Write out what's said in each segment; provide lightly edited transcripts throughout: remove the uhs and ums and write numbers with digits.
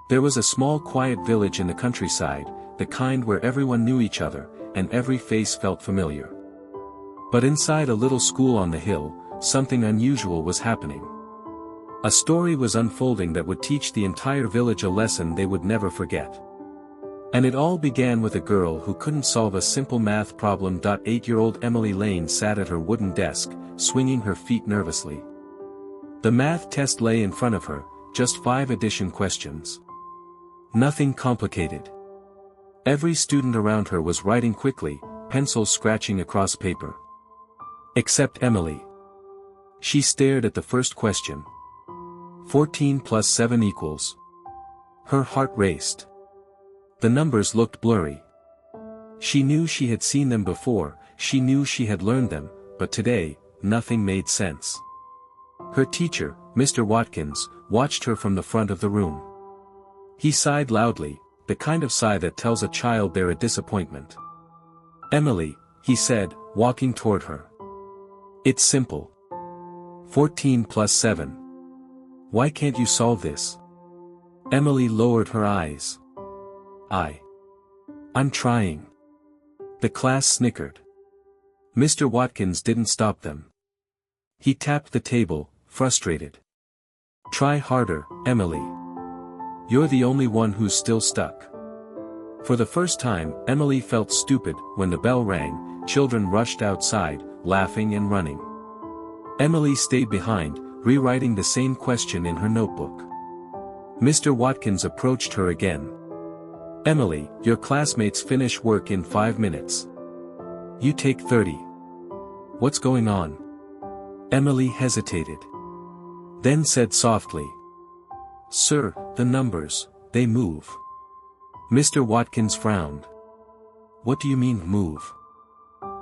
There was a small quiet village in the countryside, the kind where everyone knew each other, and every face felt familiar. But inside a little school on the hill, something unusual was happening. A story was unfolding that would teach the entire village a lesson they would never forget. And it all began with a girl who couldn't solve a simple math problem. 8-year-old Emily Lane sat at her wooden desk, swinging her feet nervously. The math test lay in front of her, just 5 addition questions. Nothing complicated. Every student around her was writing quickly, pencils scratching across paper. Except Emily. She stared at the first question. 14 plus 7 equals. Her heart raced. The numbers looked blurry. She knew she had seen them before, she knew she had learned them, but today, nothing made sense. Her teacher, Mr. Watkins, watched her from the front of the room. He sighed loudly, the kind of sigh that tells a child they're a disappointment. "Emily," he said, walking toward her. "It's simple. 14 plus 7. Why can't you solve this?" Emily lowered her eyes. I'm trying." The class snickered. Mr. Watkins didn't stop them. He tapped the table, frustrated. "Try harder, Emily. You're the only one who's still stuck." For the first time, Emily felt stupid. When the bell rang, children rushed outside, laughing and running. Emily stayed behind, rewriting the same question in her notebook. Mr. Watkins approached her again. "Emily, your classmates finish work in 5 minutes. You take 30. What's going on?" Emily hesitated. Then said softly, "Sir, the numbers, they move." Mr. Watkins frowned. "What do you mean, move?"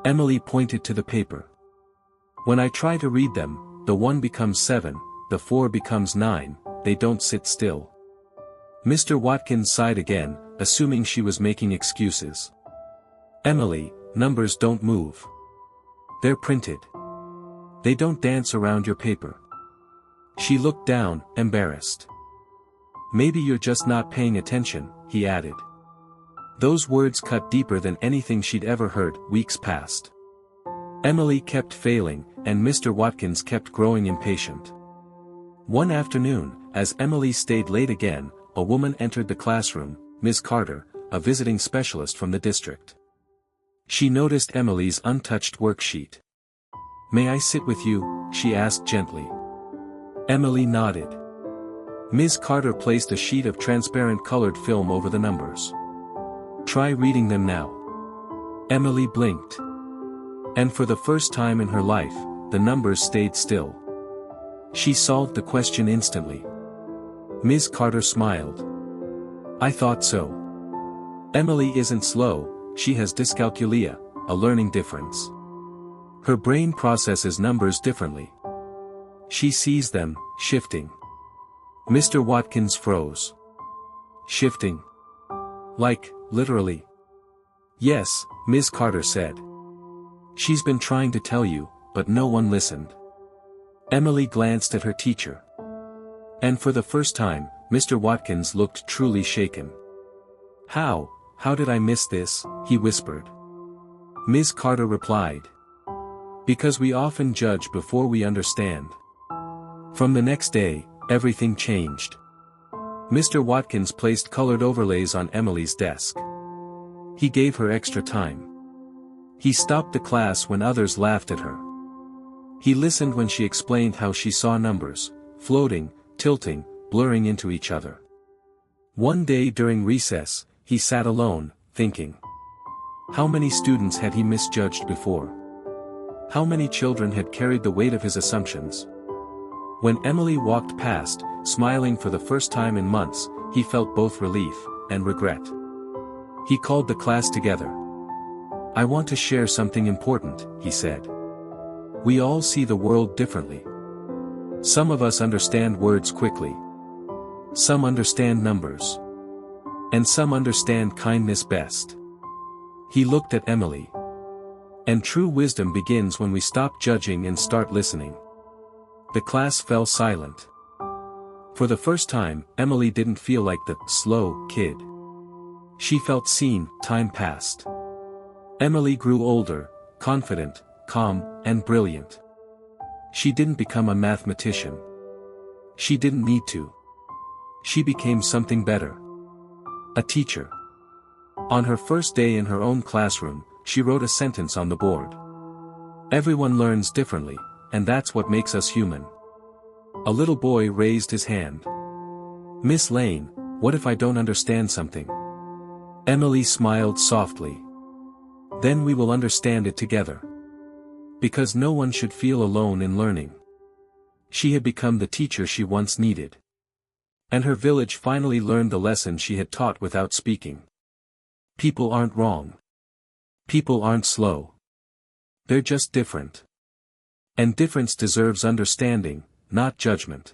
Emily pointed to the paper. "When I try to read them, the 1 becomes 7, the 4 becomes 9, they don't sit still." Mr. Watkins sighed again, assuming she was making excuses. "Emily, numbers don't move. They're printed. They don't dance around your paper." She looked down, embarrassed. "Maybe you're just not paying attention," he added. Those words cut deeper than anything she'd ever heard. Weeks passed. Emily kept failing, and Mr. Watkins kept growing impatient. One afternoon, as Emily stayed late again, a woman entered the classroom, Ms. Carter, a visiting specialist from the district. She noticed Emily's untouched worksheet. "May I sit with you?" she asked gently. Emily nodded. Ms. Carter placed a sheet of transparent colored film over the numbers. "Try reading them now." Emily blinked. And for the first time in her life, the numbers stayed still. She solved the question instantly. Ms. Carter smiled. "I thought so. Emily isn't slow, she has dyscalculia, a learning difference. Her brain processes numbers differently. She sees them, shifting." Mr. Watkins froze. "Shifting? Like, literally?" "Yes," Ms. Carter said. "She's been trying to tell you, but no one listened." Emily glanced at her teacher. And for the first time, Mr. Watkins looked truly shaken. How did I miss this?" he whispered. Ms. Carter replied. "Because we often judge before we understand." From the next day, everything changed. Mr. Watkins placed colored overlays on Emily's desk. He gave her extra time. He stopped the class when others laughed at her. He listened when she explained how she saw numbers, floating, tilting, blurring into each other. One day during recess, he sat alone, thinking. How many students had he misjudged before? How many children had carried the weight of his assumptions? When Emily walked past, smiling for the first time in months, he felt both relief and regret. He called the class together. "I want to share something important," he said. "We all see the world differently. Some of us understand words quickly. Some understand numbers. And some understand kindness best." He looked at Emily. "And true wisdom begins when we stop judging and start listening." The class fell silent. For the first time, Emily didn't feel like the slow kid. She felt seen. Time passed. Emily grew older, confident, calm, and brilliant. She didn't become a mathematician. She didn't need to. She became something better. A teacher. On her first day in her own classroom, she wrote a sentence on the board. Everyone learns differently, and that's what makes us human. A little boy raised his hand. Miss Lane, what if I don't understand something? Emily smiled softly. Then we will understand it together. Because no one should feel alone in learning. She had become the teacher she once needed. And her village finally learned the lesson she had taught without speaking. People aren't wrong. People aren't slow. They're just different. And difference deserves understanding, not judgment.